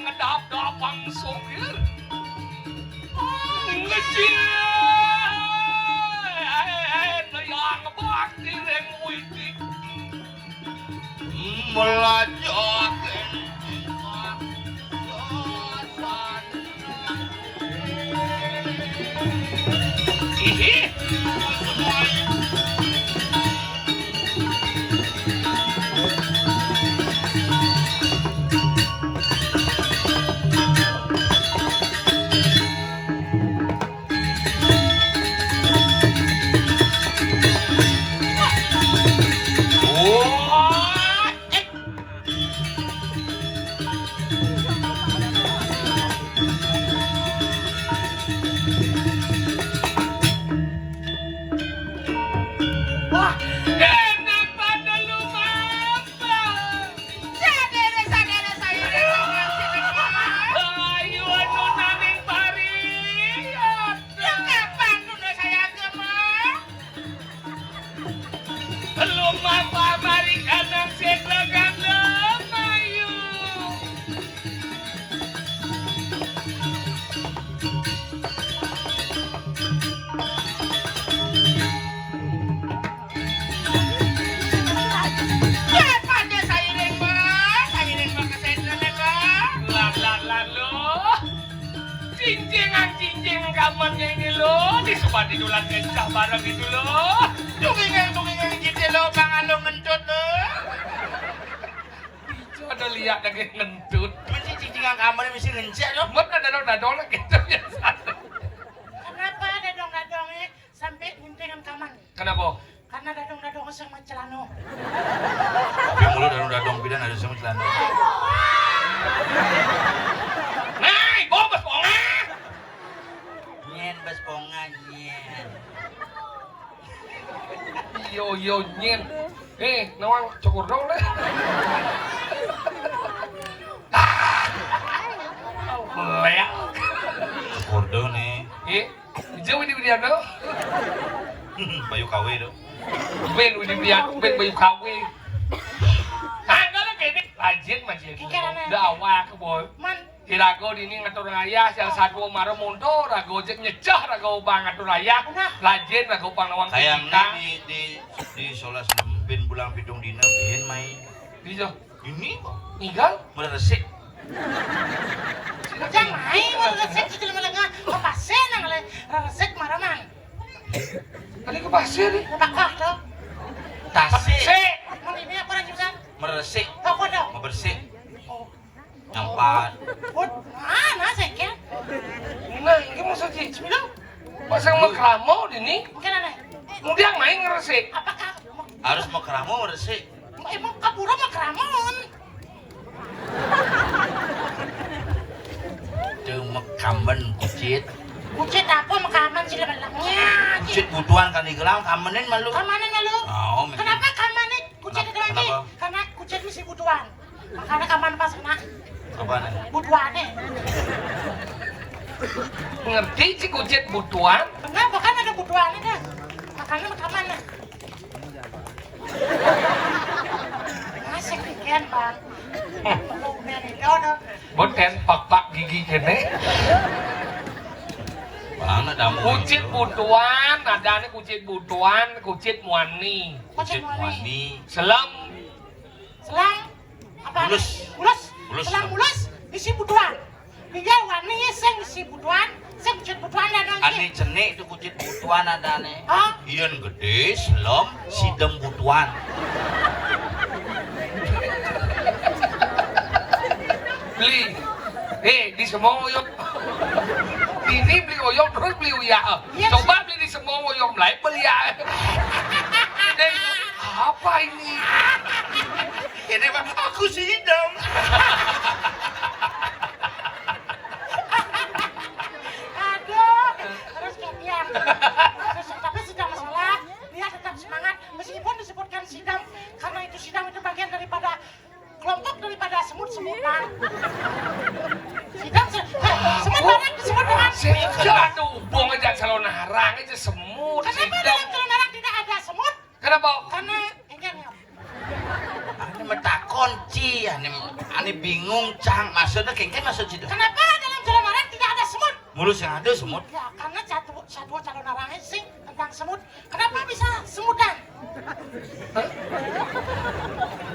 S2: Ngedap-dapang sopir. Ngecil. Yang bakti reng witi.
S3: Melajak.
S2: Ih. cincin kamarnya ini loh. Disumpah didulan kencah bareng itu loh.
S3: Tunggingan gitu lo, Bang Alo ngentut lo.
S2: Itu ada lihat lagi ngentut.
S3: Mesti cincingan kamarnya mesti ngencet lo.
S2: Mana dadong-dadong lagi itu biasa.
S4: Kenapa dadong-dadongnya sampai ngintingan kamar?
S2: Kenapa?
S4: Karena dadong-dadong sama celano.
S3: Tapi mulu dadong-dadong bidan ada sama celana.
S2: Nah, bos pongan.
S3: Nyen bas pongan nyen.
S2: Yo nyen. Nawang cukur dong deh. Leak.
S3: Kordo nih.
S2: Jauh di dia dong.
S3: Bayu KW do.
S2: Ben bayu kawe. Enggak lah kayak ini. Rajin macam dakwah ke boy.
S4: Man,
S2: Rago dini ngatur raya, yang satu marah mundur, rago jek nyecah, rago bang ngatur raya, rajin rago panglawang
S3: Kayak di Solas ben bulan pidung dina ben main.
S2: Dijo,
S3: Ini kok
S2: tinggal.
S3: meresik.
S4: jangan main, mau resek itu lama-lama, apa sih nang resek maraman?
S2: Tadi ke pasir nih.
S4: Bakal tuh,
S3: Tasik.
S4: mau ini apa lagi San?
S3: Meresik.
S4: Apa dong?
S3: Membersih. Nyampan.
S4: Mana sekian?
S2: Nah, ini masa cici bilang, pasang makramo dini,
S4: Mungkin aneh.
S2: kemudian main ngeresik.
S4: Apakah
S3: Harus mau keramu meresik.
S4: emang kabur sama keramon?
S3: Tuh mekamben kucit.
S4: Bucet apa makaman sih lebalangnya?
S3: Kucit butuhan kan di gelang kamenin malu.
S4: Kamanan malu?
S3: Oh,
S4: Kenapa kamanan kucet itu lagi?
S3: Kenapa?
S4: Karena kucet mesti butuhan. Makanya kaman pas kena
S3: Apa nih?
S4: butuhannya.
S2: Ngerti si kucit butuan?
S4: Benar, bahkan ada butuhannya dah. Makanya makamannya. Masih kian bang. Belum dari jodoh.
S2: Boten pak gigi kene.
S3: Mana damu?
S2: Kucit butuan, ada nih kucit butuan, kucit muani.
S3: Kucit wani.
S2: Selam,
S4: Selang apa?
S3: Mulus.
S4: Mulus. Selang mulus isi butuhan. Dia wani sing isi butuhan, sing kucit butuhan dan
S3: Ani jenik itu kucit butuhan ada nih.
S4: Hah?
S3: Iyan gede, selom, sidem butuhan.
S2: beli. Di semua oyong. Ini beli oyong terus beli uya. Coba beli di semua oyong lain beli ya. Apa ini?
S3: Ini mah aku sidem.
S4: Aduh, terus kepian. Tapi sidang masalah, dia tetap semangat meskipun disebutkan sidang karena itu sidang itu bagian daripada kelompok daripada semut-semutan. Sidang semut banyak disebut dengan
S2: Aduh, buang aja calon narang aja semut.
S4: Kenapa dalam calon narang tidak ada semut?
S2: Kenapa?
S4: Karena enggak.
S3: Ani metakon ci, ani bingung cang maksudnya kengke maksud situ.
S4: Kenapa dalam calon narang tidak ada semut?
S3: Mulus yang ada semut.
S4: Ya, karena satu calon narangnya sing tentang semut. Kenapa bisa semutan?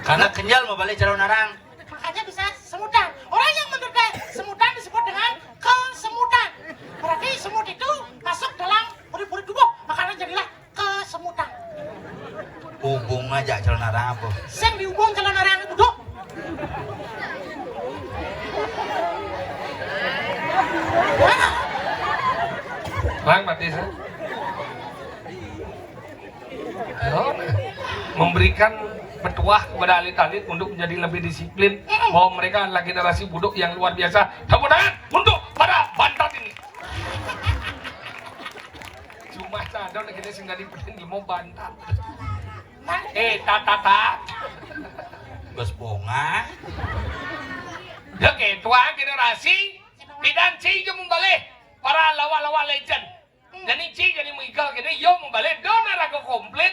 S3: Karena kenyal mau balik calon narang.
S4: Makanya bisa semutan. Orang yang menderita semutan disebut dengan kesemutan. Berarti semut itu masuk dalam puri-puri tubuh. Makanya jadilah kesemutan.
S3: Hubung aja calon narang apa?
S4: Sing dihubung calon narang duduk.
S2: Lang mati saya. Memberikan petuah kepada alit-alit untuk menjadi lebih disiplin bahwa mereka adalah generasi budok yang luar biasa. Tepuk tangan untuk para bantat ini. Cuma cadon kita sih nggak dipetin mau bantat. Tat.
S3: Bos bonga.
S2: Ya kayak tua generasi tidak sih membalik para lawa-lawa legend. Jadi Ci jadi mengikat gini, yo membalik donor aku komplit.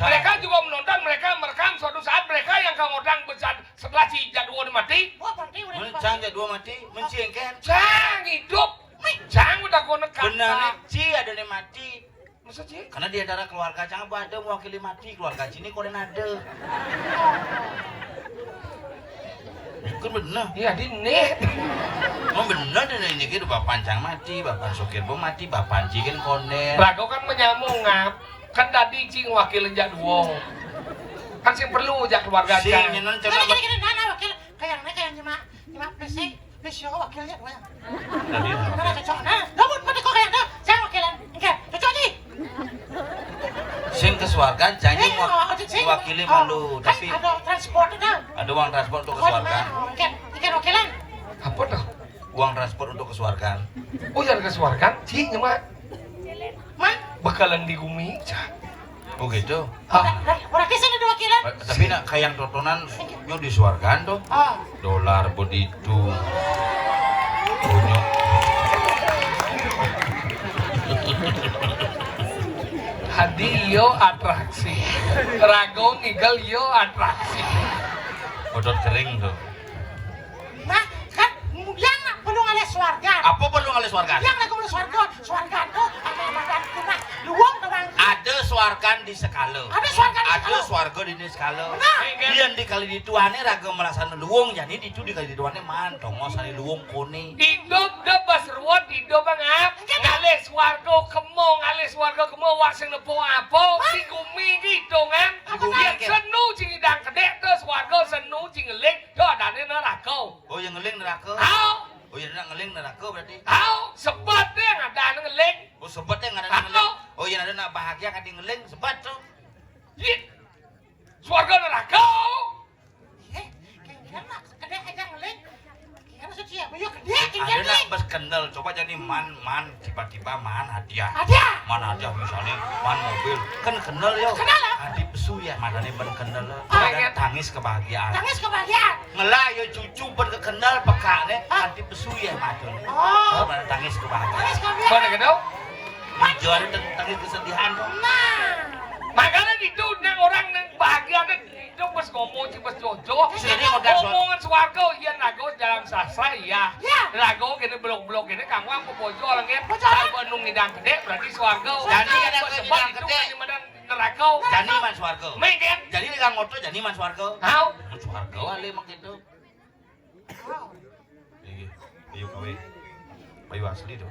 S2: Mereka juga menonton, mereka merekam suatu saat mereka yang kemudian besar setelah Ci Jadwo mati.
S3: Mencang jadwal mati, mencengken.
S2: Cang hidup, Cang udah konek kata.
S3: Benar, Ci ada yang mati.
S2: Masa Ci?
S3: Karena di antara keluarga Cang ada mewakili mati, keluarga Ci ini koden ada. Kan benar.
S2: Iya di nih.
S3: Emang benar deh ini gitu bapancang mati, bapan sokir pun mati, bapanci kan konden.
S2: Rago kan menyambung ngap, kan tadi cing wakil jak duo. Kan sing perlu jak keluarga
S3: sing
S2: aja.
S3: nyenon
S4: Gini
S3: cenah
S4: gini nana wakil kayak nyimak PC wakil ya gue.
S3: tadi.
S4: Nana cocok nah. Namun pada kok kayak tuh saya wakilan. Enggak, cocok nih.
S3: Sing kesuargan janji wakili malu, tapi
S4: ada transport itu.
S3: ada uang transport untuk kesuargan.
S4: Ikan wakilan.
S2: Apa tuh?
S3: Uang transport untuk kesuargan.
S2: Oh jangan kesuarkan, cing nyemak.
S4: Man,
S2: Bakalan di gumi.
S3: Oh gitu.
S4: orang kisah ada wakilan.
S3: Tapi nak kayak totonan nyo disuargan tuh.
S4: Oh,
S3: Dolar boditu. Punya.
S2: Hadi yo atraksi. Rago ngigel yo atraksi.
S3: Bodot kering tuh.
S4: nah kan yang perlu ngalias warga.
S3: Apa perlu ngalih suargan?
S4: Yang lagu perlu warga tuh ada badan tunah. Luang orang.
S3: Ada suargan di sekalo.
S4: Ada suargan di
S3: Ada
S4: sekalo.
S3: suarga di sekalo.
S4: Nah.
S3: Biar dikali dituane raga melasana luwung jadi itu dikali dituane man tongos ani luwung kone.
S2: Hidup debas ruwet hidup ngap. Ngalis warga kemo wak sing nepo apa si gumi gitu kan. Biar senu cing idang kedek terus warga senu cing ngelik do adane neraka.
S3: Oh yang ngeling neraka.
S2: Hau,
S3: Oh yang ngeling neraka berarti.
S2: sebat deh ada ngelik.
S3: Oh sebat yang ada
S2: Hau.
S3: ngeling. Oh yang ada nak bahagia kan di ngeling sebat tuh.
S2: Yit. Warga neraka.
S4: Kayaknya nak kedek aja ngeling. Kayaknya suci ya, bayar kedek
S3: Ada
S4: kayaknya
S3: nak
S4: nih.
S3: berkendal coba jadi man tiba-tiba man hadiah.
S4: Ada.
S3: Man hadiah misalnya man mobil kan kendal yo.
S4: Kendal ya?
S3: Adi pesu ya manane ben kendal.
S2: Ah,
S3: Dan
S2: iya.
S3: tangis kebahagiaan.
S4: Tangis kebahagiaan.
S3: Ngelah yo cucu ben kekendal pekane adi pesu ya madon.
S4: Oh.
S3: Mana tangis kebahagiaan.
S4: Tangis
S2: Mana
S4: kebahagiaan.
S2: gitu?
S3: Dijual tangis kesedihan.
S4: Nah.
S2: Makanya itu nang orang nang bahagia nang itu pas ngomong sih pas jojo.
S3: Sini modal suara.
S2: Ngomongan swarga iya nago dalam sastra iya.
S4: Ya.
S2: Nago gini blok-blok gini kamu aku bojo orangnya.
S4: Bojo.
S2: Saya bandung ngidang gede berarti swarga.
S3: Jadi ada
S2: Pas
S3: ngidang
S2: sebab itu
S3: gede.
S2: kan di mana neraka.
S3: Jani man swarga.
S2: Mungkin.
S3: Jadi dengan ngoto jani man swarga.
S2: Hau.
S3: Man swarga wale mak itu. Iya. Ayo kawe. Bayu asli tuh.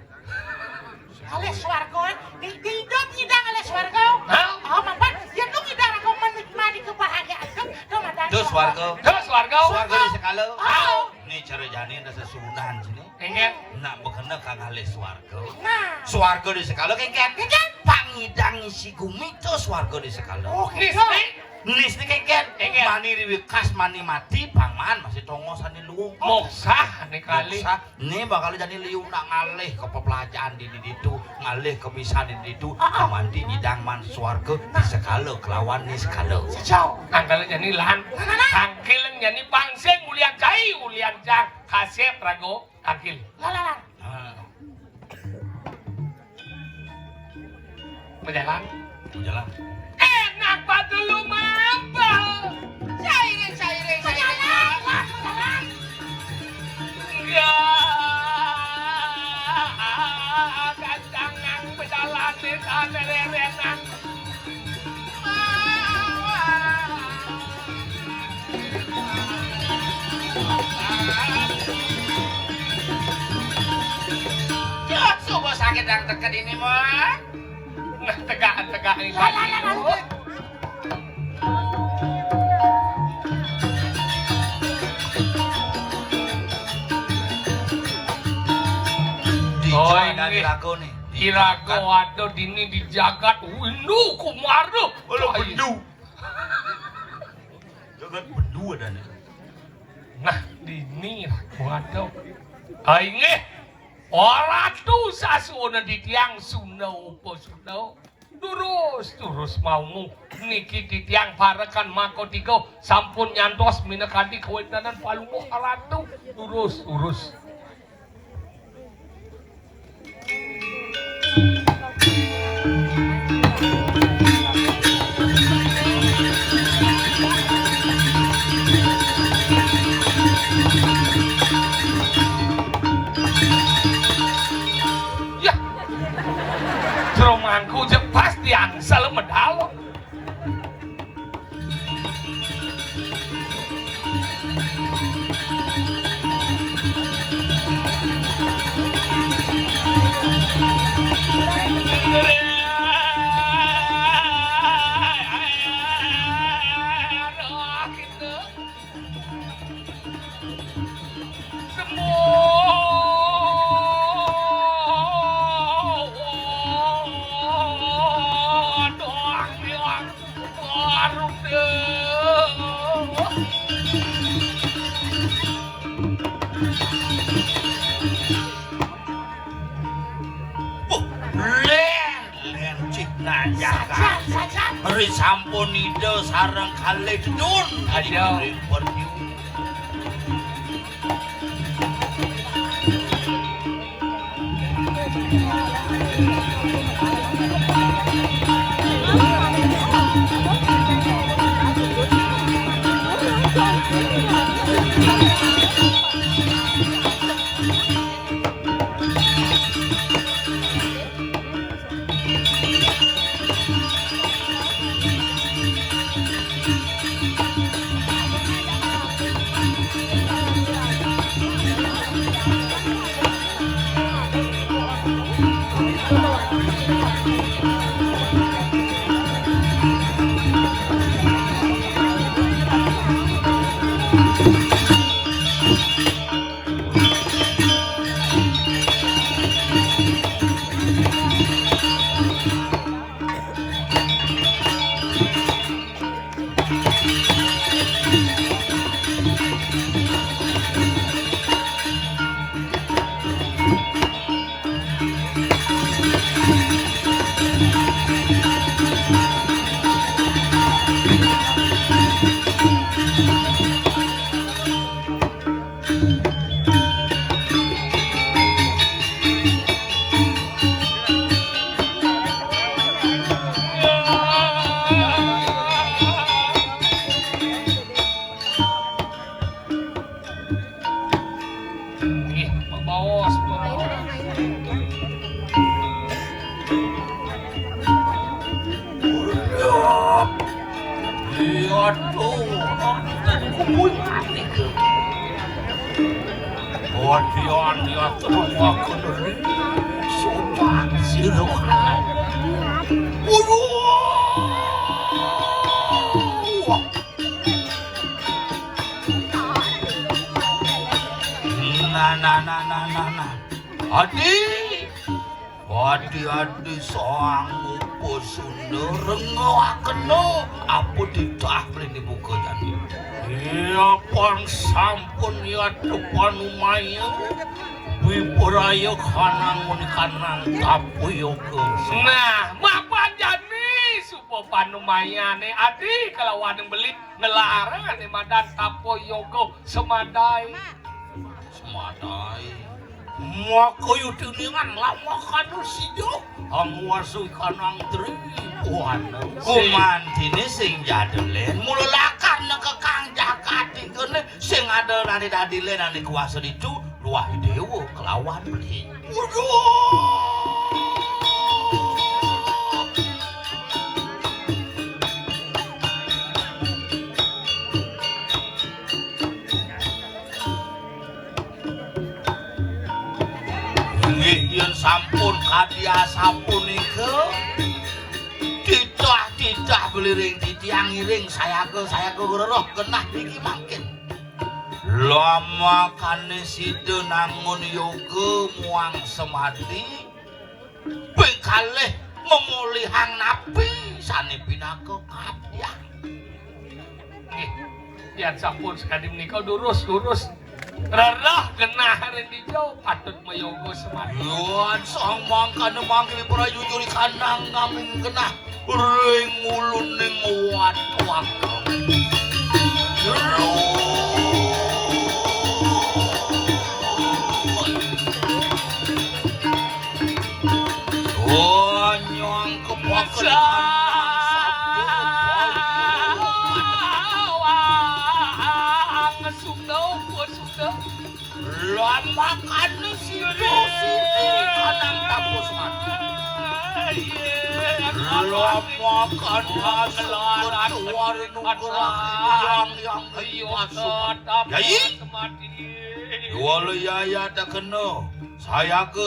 S4: Alias warga, di hidup ngidang alias warga.
S2: Hau.
S4: Oh, mampan, ya lu ngidang aku menikmati kebahagiaan itu. Tuh madan.
S3: Terus warga.
S2: Terus swarga.
S3: Swarga di sekalo.
S2: Hau.
S3: Ini cara jani ada sesunahan sini.
S2: Ingin.
S3: Nak bekena kang halih swarga.
S4: Nah.
S3: Swarga di sekalo kengken.
S4: Kengken.
S3: Pangidang isi gumi tuh swarga di sekalo.
S4: Oh,
S2: Nis
S4: gitu.
S2: nih.
S3: Nis ni kengken.
S2: Kengken.
S3: Mani riwi kas mani mati pangman masih tongosan di luwung.
S2: Moksah nih kali.
S3: Ini bakal jadi liu nak ngalih ke pepelajaan di itu, ngalih ke misah di itu, kamandi nyidang man swarga di sekalo kelawan di sekalo.
S4: Sejauh.
S2: Angkal jadi lan. Angkil jadi pangseng ulian cai ulian cang kasep rago angkil.
S4: Lalalan.
S2: Berjalan.
S3: Jalan.
S2: Enak pak dulu mampel. Sairing. Ya, gancangan berjalan di sana rerenan.
S3: Coba sakit yang tekan ini mah.
S2: Nah, tegak ini.
S4: Lalalan.
S2: Oh,
S3: Ada
S2: ini.
S3: di lagu nih.
S2: Kirago ada dini di jagat windu kumaru.
S3: Kalau bendu. Jagat bendu ada nih.
S2: Nah, dini rago ada. Aingeh. Orang tu sasuna di tiang Sunda apa Sunda. Terus maumu niki di tiang parakan mako tigo sampun nyantos minakadi kewendanan palungo aratu terus. Ya, Romangku je pasti angsal medal.
S3: Len cik najakan Ri sampun ide sareng kalih dun
S2: Ayo. Odion ya semua kenduri sopan siruhan.
S3: Nah. Adi soang upo Sunda rengoakeno apa ditah mrene buka jadi. Ya pon sampun ya depan umaya. Wibraya kanang tapu yoga.
S2: Nah, mapan jani supo panumayane adi kalawan beli ngelarang ane madan tapo yoga semadai.
S3: Maka yudiningan lama kanu sido angwasu kanang tripuan kumantine sing jadelen mululakan kekang jakati kene sing ada nani dadile nani kuasa ditu luah dewa kelawan beli yen sampun kadiasa punika ditah beliring ditiang iring saya ke roh genah iki mangkin lama kane sida nangun yoga muang semadi ping kalih memulihang napi sane pinaka kadyang
S2: nggih yen sampun sekadi menika durus rerah genah rendijo patut mayoga semadi.
S3: Yuan sang mangkane mangke prayujuri kanang ngaming genah ring uluning wat-wat. Oh nyong kepakelan makan sido kanang tapos mati makan halaran yang masuk yai wala yaya tak kena saya ke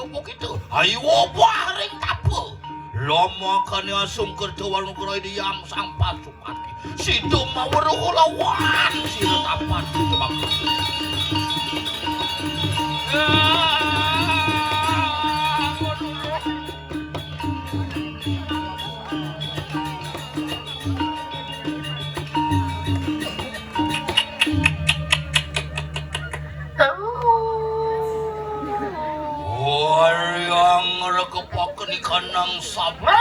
S3: begitu ayo paring tapo lama kan asum kerja warung kerai yang sang pasupati sido mawar lawan sira tapan coba yang ngerekepakeun ikan nang sabra.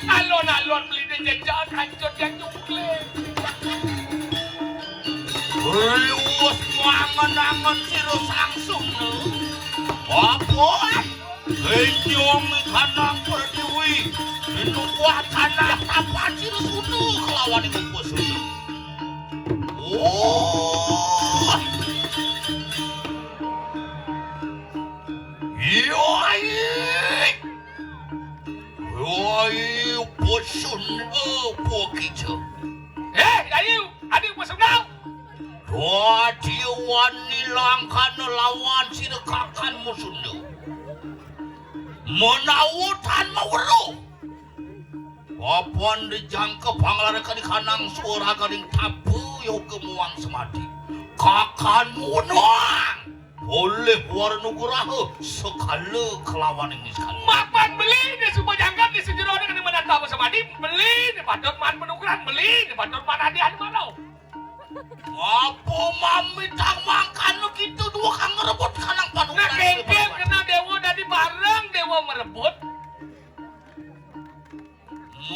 S2: Alon-alon beli di jejak hancur yang jungkle.
S3: Luas mangan-angan siro sangsung no. Apa? Kenyong kanang perdiwi. Itu wacana tapan siro sunu kelawan ibu sunu. Oh. Yoi bosun pokijo.
S2: Ayo, adik bosun now.
S3: Dadi wani langkan lawan sirekakan musundo. Menawutan mawero. Papan dijangke panglarekan kanang suara gading tabu yo kemuang semadi. Kakan munang. Oleh warna guraha sekali kelawan ini sekali.
S2: Mapan beli di semua jangkap di sejero dengan menata bersama di beli di patut man penukaran beli di patut man hadiah mana?
S3: Apa mami tak makan lu gitu dua kang ngerebut kanang panukaran.
S2: Nah kengkeng kena dewa dari bareng dewa merebut.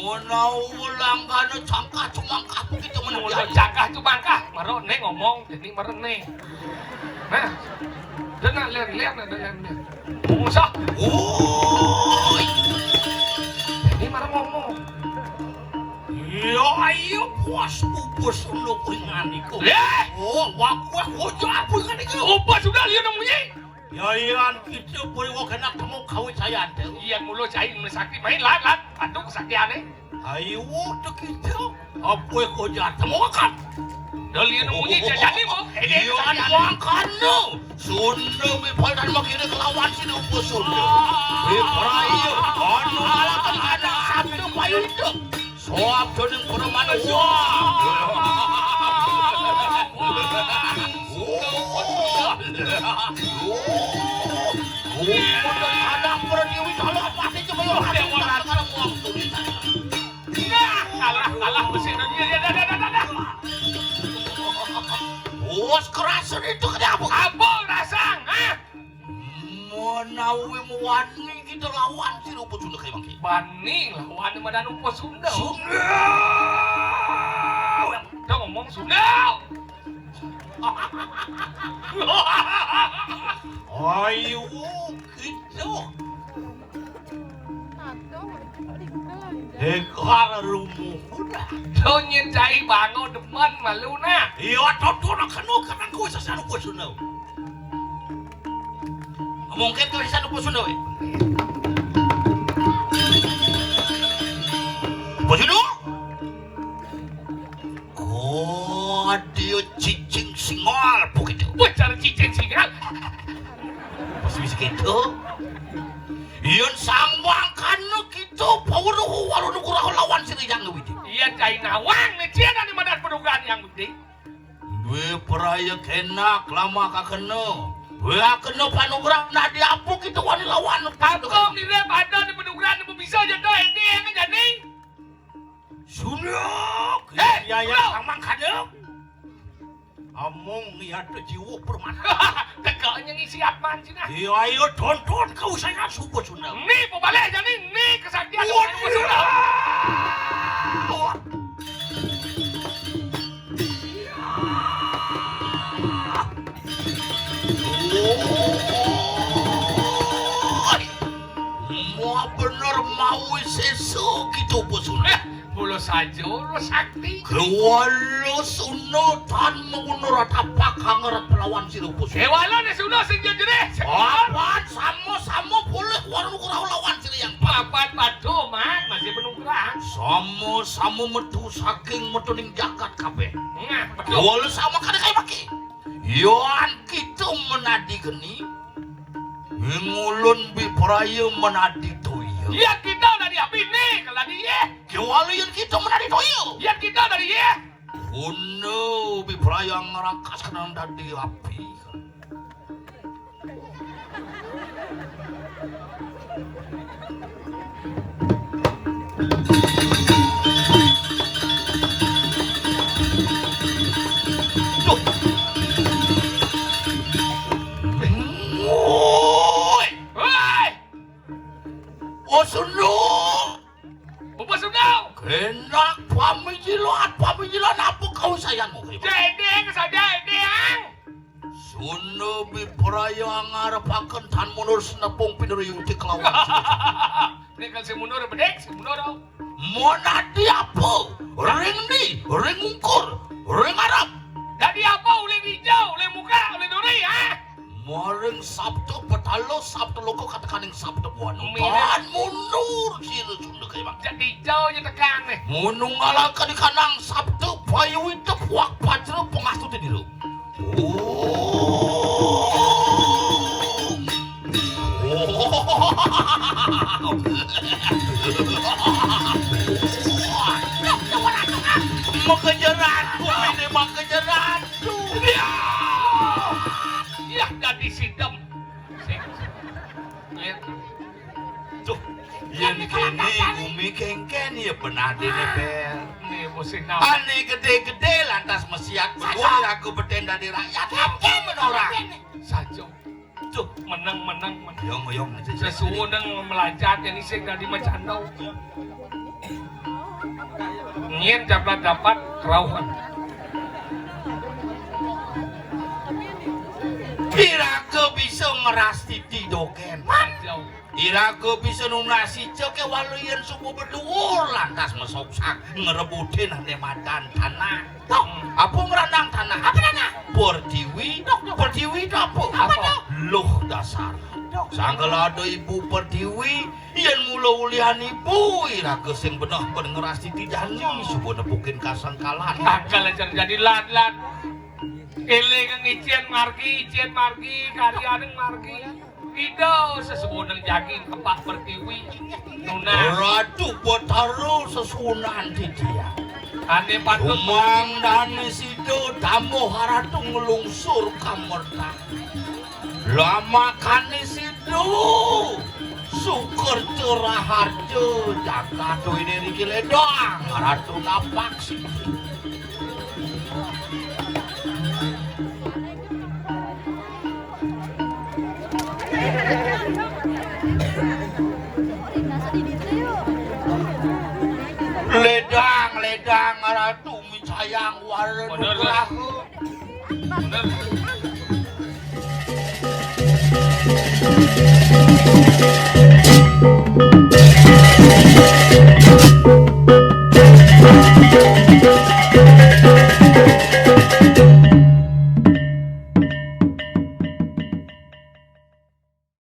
S3: Mau ulang kana cangkah cumangkah begitu
S2: Mulut cangkah cumangkah merone ngomong jadi merene. Nah, dengar lihat Musa.
S3: Oi.
S2: Ini marah ngomong.
S3: Yo ayo puas pupus lu pingani ko. Oh, wakwa hojo apa ngani ko?
S2: Apa sudah lihat namanya?
S3: Ya iran kita boleh wakena kamu kawin saya ante.
S2: Iya mulut saya sakti main lan aduh kesaktiannya.
S3: Ayo tuh kita. Apa ko jatuh mau kan?
S2: Dali namanya jadi mau.
S3: Iyo makan no. Sunda mipaldan makira kelawan sini upus Sunda. Perayu anu alatan ada sabtu payudo. Soap joning permana ada perdiwi kalau apa sih coba yo ada orang kalau uang tulisan.
S2: Kalah mesin dia dah.
S3: Bos kerasan itu kenapa?
S2: Apa rasang?
S3: Menawi mewani kita lawan si rumput Sunda kayak mangki.
S2: Bani lawan madan upos Sunda.
S3: Sunda.
S2: Dia ngomong Sunda.
S3: Ayo gitu.
S1: Dekar rumuhna.
S2: Tuh nyen cai bango demen maluna.
S1: Iya totona kanu kanang ku sasanu ku Sunda. Mungkin ku sasanu ku Sunda we. Bojino? Oh, dia cicing singal begitu.
S2: Bicara cicing singal.
S1: Pas bisa gitu. Iyon sambang kanu gitu, pawuruh waruh kurang lawan sini yang lebih.
S2: Iya cai nawang nih cina di mana pedugaan yang penting.
S1: Dua peraya kena lama kakeno. Wah kena panugrah nak diapuk itu wani lawan.
S2: Takut ni rep ada di pedugaan itu bisa jadi ini yang jadi.
S1: Sunyok.
S2: Ya
S1: sambang kanu. Among lihat jiwa permana.
S2: Tegaknya ngisi atman cina.
S1: Iya ayo tonton kau saya subuh Sunda.
S2: Nih pembalik aja nih kesaktian aku Sunda.
S1: Mau bener mau sesu gitu Sunda.
S2: Bulu saja lo sakti.
S1: Kewalo Sunda tan mengunur tapak hangarat pelawan si Rupo Sunda.
S2: Kewalo nih Sunda sing jadi.
S1: Apaan sama boleh warung kurang lawan si yang
S2: papan padu man masih penugrah.
S1: Sama metu saking metu ning jagat kabeh.
S2: Nah, betul.
S1: Kewalo sama kada kayak maki. Yoan kita menadi geni. Ngulun bipraya menadi toyo.
S2: Iya kita dari api nih kalau dia.
S1: Kewalo yang kita menadi toyo.
S2: Iya kita dari dia.
S1: Kuno bipraya ngerakas kena dadi api. Sunda,
S2: Bapak Sunda,
S1: kenak pamijilan apa kau sayangmu?
S2: Jedeng saja Jedeng.
S1: Sunda bipraya ngarepaken tan munur senepung pinuruyung ti kelawan.
S2: Ini kan si munur bedek, si munur.
S1: Monadi apa? Ring ni, ring ungkur, ring Arab.
S2: Jadi apa? Oleh hijau, oleh muka, oleh duri, ha?
S1: Maring Sabtu petalo Sabtu loko katakan yang Sabtu buan. Tan mundur sila Sunda kayak bang.
S2: Jadi hijau je tekan nih.
S1: Munung ngalakan di kanang Sabtu payu itu puak pajero pengastu ti diru. Makejaran, ini makejaran.
S2: Ya, jadi sidem.
S1: Tuh, yang kini bumi kengken ya benar di nebel.
S2: Nih musim nama.
S1: Ane gede-gede lantas mesiak bergol aku bertenda di rakyat. Apa menolak?
S2: Sajo.
S1: Tuh,
S2: Menang.
S1: yong.
S2: Sesuatu nang melajat yang iseng dari macandau. Ngien dapat kerauhan.
S1: Iraku bisa ngerasti tidoken.
S2: Sajo.
S1: Iraku bisa nunasi ceke waluyan subuh berduur lantas mesoksak ngerebutin ane madan tanah. Tok, apa merandang tanah? Apa tanah? Pertiwi. Pertiwi itu apa?
S2: Apa?
S1: Loh dasar. Sanggala ada ibu pertiwi yang mula ulihan ibu iraku sing benar ngerasti tidani subuh nepukin kasangkalan.
S2: Akal aja jadi lan. Ele kang icien margi, karyaning margi. Ido sesubunan jaging kepak pertiwi. Nuna.
S1: Ratu Betaro sesunan di dia.
S2: Ane patut
S1: Umang dan sido tamu haratu ngelungsur kamerta. Lama kani sido. Syukur cerah harjo. Jaga tu ini riki ledang. Haratu napak sih. Ledang ratu mi sayang warna
S2: Bener.